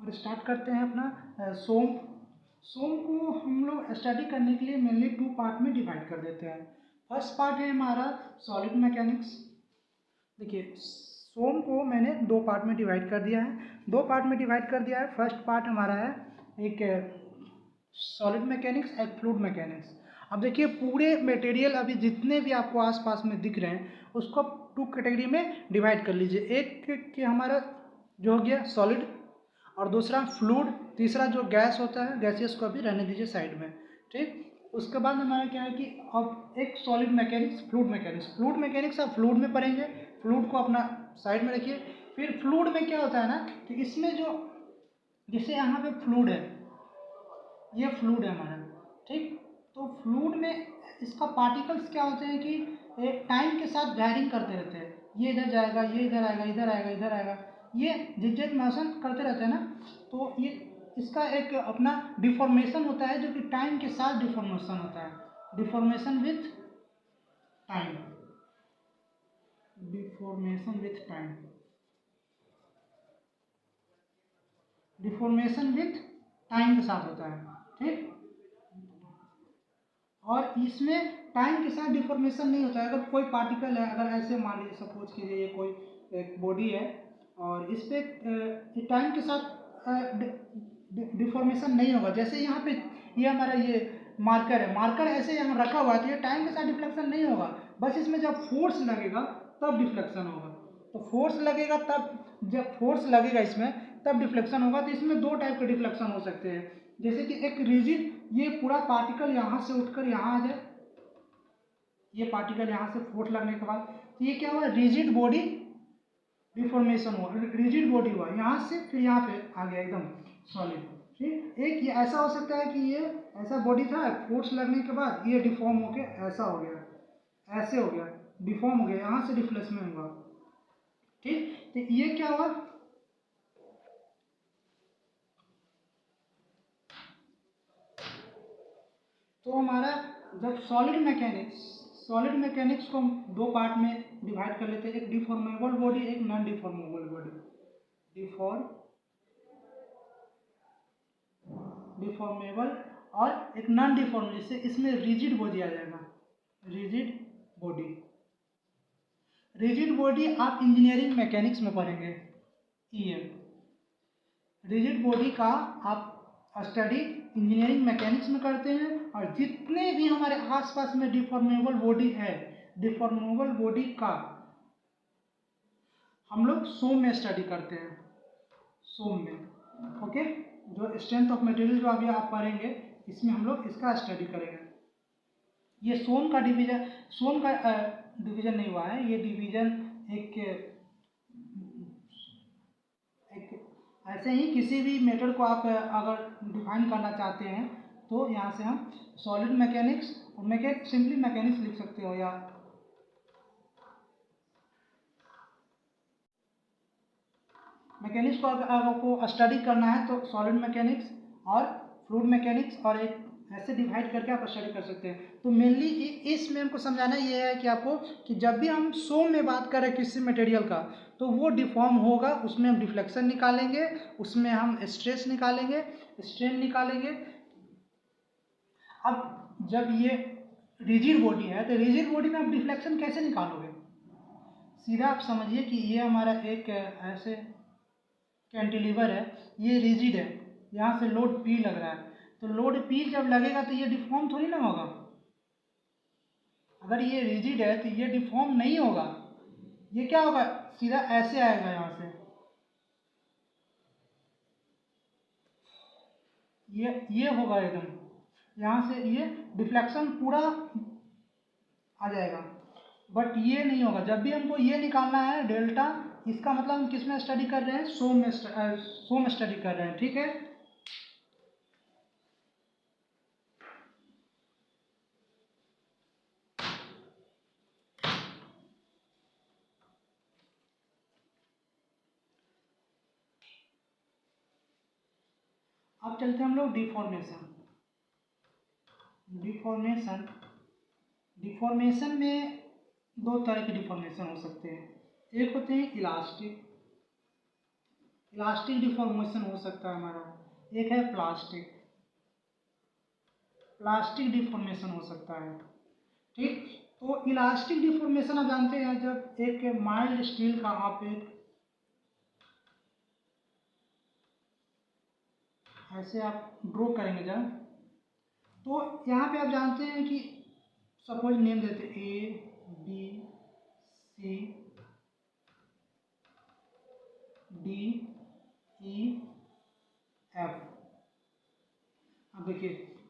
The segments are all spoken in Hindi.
और स्टार्ट करते हैं अपना सोम। सोम को हम लोग स्टडी करने के लिए मेनली 2 पार्ट में डिवाइड कर देते हैं। फर्स्ट पार्ट है हमारा सॉलिड मैकेनिक्स। देखिए सोम को मैंने 2 पार्ट में डिवाइड कर दिया है, 2 पार्ट में डिवाइड कर दिया है। फर्स्ट पार्ट हमारा है एक सॉलिड मैकेनिक्स, एक फ्लूइड मैकेनिक्स। अब देखिए पूरे मटेरियल अभी जितने भी आपको आसपास में दिख रहे हैं उसको 2 कैटेगरी में डिवाइड कर लीजिए। एक कि हमारा जो हो गया सॉलिड, और दूसरा फ्लूइड, तीसरा जो गैस होता है गैसियस को अभी रहने दीजिए साइड में, ठीक। उसके बाद हमारा क्या है कि अब एक solid mechanics, fluid mechanics. Fluid mechanics आप फ्लूइड में पढ़ेंगे, फ्लूइड को अपना साइड में रखिए। फिर फ्लूइड में क्या होता है ना कि इसमें जो, जैसे यहाँ पे फ्लूइड है, ये फ्लूइड है हमारा, ठीक। तो फ्लूइड में इसका पार्टिकल्स क्या होते हैं कि एक टाइम के साथ वैरिंग करते रहते हैं, ये इधर जाएगा, ये इधर आएगा, इधर आएगा, इधर आएगा, ये जिग मोशन करते रहते हैं ना। तो ये इसका एक अपना डिफॉर्मेशन होता है जो कि टाइम के साथ डिफॉर्मेशन होता है, deformation with time, deformation with time, deformation with time के साथ होता है, ठीक। और इसमें टाइम के साथ डिफॉर्मेशन नहीं होता है। अगर कोई पार्टिकल है, अगर ऐसे मान लीजिए सपोज कीजिए ये कोई एक बॉडी है और इस पर टाइम के साथ डिफॉर्मेशन नहीं होगा। जैसे यहाँ पे ये हमारा ये मार्कर है, मार्कर ऐसे यहाँ रखा हुआ है तो ये टाइम के साथ डिफ्लेक्शन नहीं होगा, बस इसमें जब फोर्स लगेगा तब डिफ्लेक्शन होगा। तो फोर्स लगेगा तब, जब फोर्स लगेगा इसमें तब डिफ्लेक्शन होगा। तो इसमें 2 टाइप के डिफ्लेक्शन हो सकते हैं। जैसे कि एक रिजिड, ये पूरा पार्टिकल यहाँ से उठकर यहाँ आ जाए, ये पार्टिकल यहाँ से फोर्स लगने के बाद, तो ये क्या हुआ, रिजिड बॉडी डिफॉर्मेशन हुआ, रिजिड बॉडी हुआ, यहाँ से फिर यहाँ पे आ गया एकदम सॉलिड, ठीक। एक ये ऐसा हो सकता है कि ये ऐसा बॉडी था, फोर्स लगने के बाद ये डिफॉर्म होके ऐसा हो गया, ऐसे हो गया, डिफॉर्म हो गया, यहाँ से डिफ्लेक्शन हुआ, ठीक। तो ये क्या हुआ, तो हमारा जब सॉलिड मैकेनिक्स को हम 2 पार्ट में डिवाइड कर लेते हैं, एक डिफॉर्मेबल बॉडी, एक नॉन डिफॉर्मेबल बॉडी। डिफॉर्मेबल और एक नॉन डिफॉर्मेबल, जिससे इसमें रिजिड बॉडी आ जाएगा, रिजिड बॉडी। रिजिड बॉडी आप इंजीनियरिंग मैकेनिक्स में पढ़ेंगे, ईएम। रिजिड बॉडी का आप स्टडी इंजीनियरिंग मैकेनिक्स में करते हैं। और जितने भी हमारे आसपास में डिफॉर्मेबल बॉडी है, डिफॉर्मेबल बॉडी का हम लोग सोम में स्टडी करते हैं, सोम में, ओके। जो स्ट्रेंथ ऑफ मटेरियल जो अभी आप पढ़ेंगे इसमें हम लोग इसका स्टडी करेंगे। ये सोम का डिवीजन, सोम का डिवीजन नहीं हुआ है, ये डिवीजन एक ऐसे ही किसी भी मेथड को आप अगर डिफाइन करना चाहते हैं तो यहाँ से हम सॉलिड मैकेनिक्स, सिंपली मैकेनिक्स लिख सकते हो, या मैकेनिक्स को अगर आपको स्टडी करना है तो सॉलिड मैकेनिक्स और फ्लूइड मैकेनिक्स और एक ऐसे डिवाइड करके आप स्टडी कर सकते हैं। तो मेनली इसमें हमको समझाना ये है कि आपको कि जब भी हम सोम में बात करें किसी मटेरियल का तो वो डिफॉर्म होगा, उसमें हम डिफ्लेक्शन निकालेंगे, उसमें हम स्ट्रेस निकालेंगे, स्ट्रेन निकालेंगे। अब जब ये रिजिड बॉडी है तो रिजिड बॉडी में आप डिफ्लेक्शन कैसे निकालोगे, सीधा आप समझिए कि ये हमारा एक ऐसे कैंटिलीवर है, ये रिजिड है, यहाँ से लोड पी लग रहा है, तो लोड पी जब लगेगा तो ये डिफॉर्म थोड़ी ना होगा। अगर ये रिजिड है तो ये डिफॉर्म नहीं होगा, ये क्या होगा, सीधा ऐसे आएगा, यहाँ से ये होगा एकदम, यहाँ से ये डिफ्लेक्शन पूरा आ जाएगा। बट ये नहीं होगा। जब भी हमको ये निकालना है डेल्टा, इसका मतलब हम किस में स्टडी कर रहे हैं, सोम स्टडी कर रहे हैं, ठीक है। अब चलते हैं हम लोग डिफॉर्मेशन। डिफॉर्मेशन डिफॉर्मेशन में 2 तरह के डिफॉर्मेशन हो सकते हैं। एक होते हैं इलास्टिक, इलास्टिक डिफॉर्मेशन हो सकता है हमारा। एक है प्लास्टिक, प्लास्टिक डिफॉर्मेशन हो सकता है। ठीक, तो इलास्टिक डिफॉर्मेशन आप जानते हैं, जब एक माइल्ड स्टील का आप एक ऐसे आप ड्रॉ करेंगे जब, तो यहाँ पे आप जानते हैं कि सपोज नेम देते A B C D E F. अब देखिए,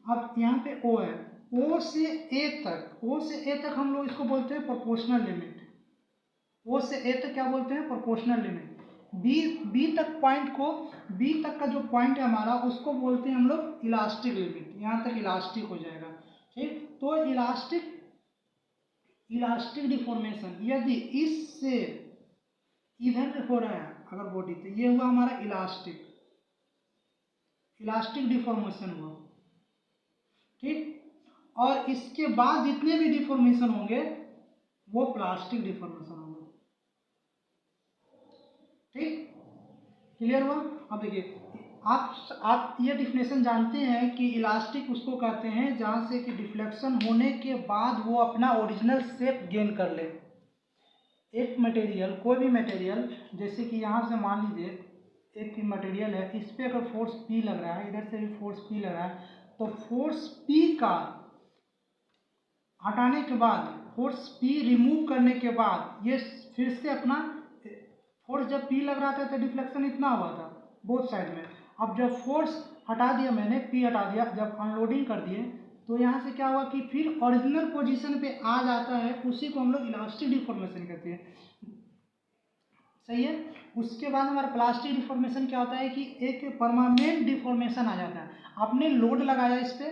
अब यहाँ पे ओ है, ओ से ए तक, ओ से ए तक हम लोग इसको बोलते हैं प्रोपोर्शनल लिमिट। ओ से ए तक क्या बोलते हैं? Proportional limit. बी बी तक पॉइंट को, बी तक का जो पॉइंट है हमारा, उसको बोलते हैं हम लोग इलास्टिक लिमिट। यहाँ तक इलास्टिक हो जाएगा। ठीक, तो इलास्टिक, इलास्टिक डिफॉर्मेशन यदि इससे इधर हो रहा है अगर बॉडी, तो ये हुआ हमारा इलास्टिक, इलास्टिक डिफॉर्मेशन हुआ। ठीक, और इसके बाद जितने भी डिफॉर्मेशन होंगे वो प्लास्टिक डिफॉर्मेशन होंगे। ठीक, क्लियर हुआ? अब देखिए, आप ये डिफिनेशन जानते हैं कि इलास्टिक उसको कहते हैं जहाँ से कि डिफ्लेक्शन होने के बाद वो अपना ओरिजिनल शेप गेन कर ले। एक मटेरियल, कोई भी मटेरियल, जैसे कि यहाँ से मान लीजिए एक मटेरियल है, इस पर अगर फोर्स P लग रहा है, इधर से भी फोर्स P लग रहा है, तो फोर्स P का हटाने के बाद, फोर्स P रिमूव करने के बाद, ये फिर से अपना फोर्स, जब P लग रहा था तो डिफ्लेक्शन इतना हुआ था बोथ साइड में। अब जब फोर्स हटा दिया मैंने, P हटा दिया, जब अनलोडिंग कर दिए, तो यहाँ से क्या हुआ कि फिर ओरिजिनल पोजीशन पे आ जाता है। उसी को हम लोग इलास्टिक डिफॉर्मेशन कहते हैं। सही है। उसके बाद हमारा प्लास्टिक डिफॉर्मेशन क्या होता है कि एक परमानेंट डिफॉर्मेशन आ जाता है। आपने लोड लगाया इस पर,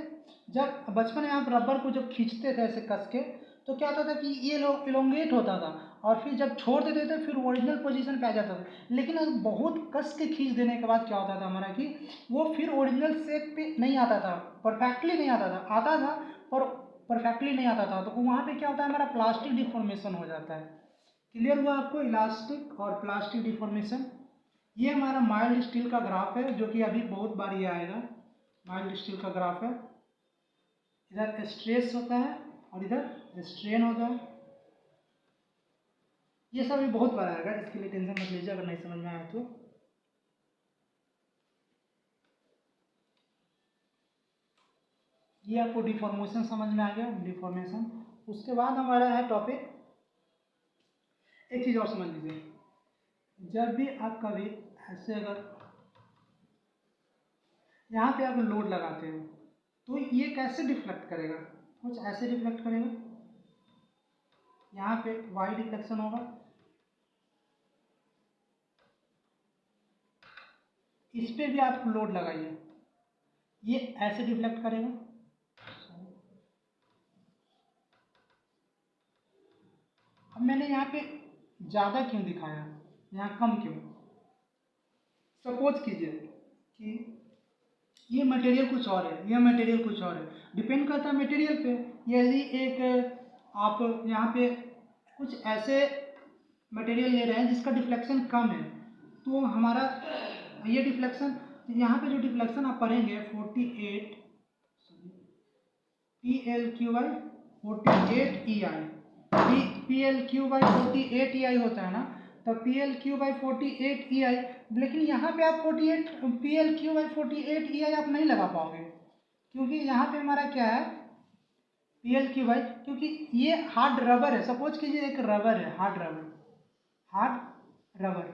जब बचपन में आप रबर को जब खींचते थे ऐसे कस के, तो क्या होता था कि ये लोग इलोंगेट होता था, और फिर जब छोड़ देते थे फिर ओरिजिनल पोजीशन पे आ जाता था। लेकिन बहुत कस के खींच देने के बाद क्या होता था हमारा कि वो फिर ओरिजिनल शेप पे नहीं आता था, परफेक्टली नहीं आता था, आता था पर परफेक्टली नहीं आता था। तो वहाँ पे क्या होता है, हमारा प्लास्टिक डिफॉर्मेशन हो जाता है। क्लियर हुआ आपको इलास्टिक और प्लास्टिक डिफॉर्मेशन? ये हमारा माइल्ड स्टील का ग्राफ है, जो कि अभी बहुत बार ये आएगा। माइल्ड स्टील का ग्राफ है, इधर स्ट्रेस होता है और इधर स्ट्रेन होता है। ये सब भी बहुत बार आएगा, इसके लिए टेंशन मत लीजिए अगर नहीं समझ में आया तो। ये आपको डिफॉर्मेशन समझ में आ गया, डिफॉर्मेशन। उसके बाद हमारा है टॉपिक, एक चीज़ और समझ लीजिए, जब भी आप कभी ऐसे अगर यहाँ पे आप लोड लगाते हो, तो ये कैसे डिफ्लेक्ट करेगा? कुछ ऐसे डिफ्लेक्ट करेगा, यहाँ पे वाई डिफ्लेक्शन होगा, इस पे भी आप लोड लगाइए, ये ऐसे डिफ्लेक्ट करेगा। अब मैंने यहाँ पे ज़्यादा क्यों दिखाया, यहाँ कम क्यों? सपोज कीजिए कि ये मटेरियल कुछ और है, ये मटेरियल कुछ और है, डिपेंड करता है मटेरियल पे। यदि एक आप यहाँ पे कुछ ऐसे मटेरियल ले रहे हैं जिसका डिफ्लेक्शन कम है, तो हमारा ये डिफ्लेक्शन, यहाँ पे जो डिफ्लेक्शन आप पढ़ेंगे 48 PL/48 EI, PL/48 EI होता है ना, तो PL/48 EI। लेकिन यहाँ पे आप 48 PL/48 EI आप नहीं लगा पाओगे, क्योंकि यहाँ पे हमारा क्या है PL/, क्योंकि ये हार्ड रबर है। सपोज कीजिए एक रबर है, हार्ड रबर, हार्ड रबर,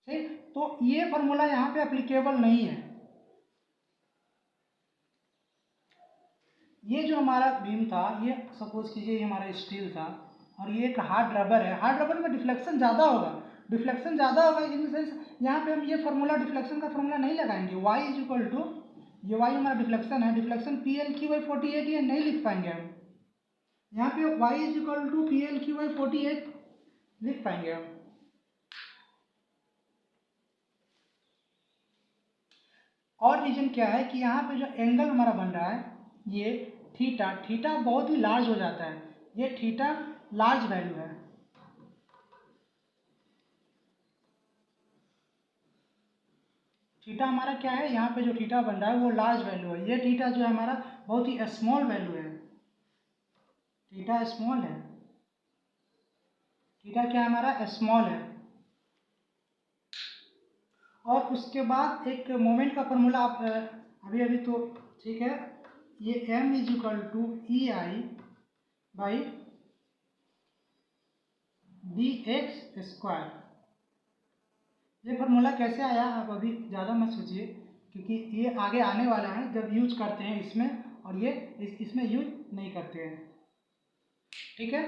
ठीक, तो ये फॉर्मूला यहाँ पे एप्लीकेबल नहीं है। ये जो हमारा बीम था, ये सपोज कीजिए ये हमारा स्टील था, और ये एक हार्ड रबर है। हार्ड रबर में डिफ्लेक्शन ज़्यादा होगा, डिफ्लेक्शन ज़्यादा होगा इन द सेंस, यहाँ पे हम ये फॉर्मूला, डिफ्लेक्शन का फॉर्मूला नहीं लगाएंगे। y इज इक्वल टू, ये y हमारा डिफ्लेक्शन है, डिफ्लेक्शन PL/48 ये नहीं लिख पाएंगे हम। यहाँ पे y is equal to PL/48 लिख पाएंगे हम। और रीजन क्या है कि यहाँ पे जो एंगल हमारा बन रहा है, ये थीटा, थीटा बहुत ही लार्ज हो जाता है, ये थीटा लार्ज वैल्यू है। थीटा हमारा क्या है, यहाँ पे जो थीटा बन रहा है वो लार्ज वैल्यू है, ये थीटा जो है हमारा बहुत ही स्मॉल वैल्यू है, थीटा स्मॉल है, थीटा क्या है हमारा स्मॉल है। और उसके बाद एक मोमेंट का फॉर्मूला आप अभी अभी तो ठीक है, ये m is equal to E I by B X square. ये फार्मूला कैसे आया आप अभी ज़्यादा मत सोचिए, क्योंकि ये आगे आने वाला है जब यूज करते हैं इसमें, और ये इसमें यूज नहीं करते हैं, ठीक है।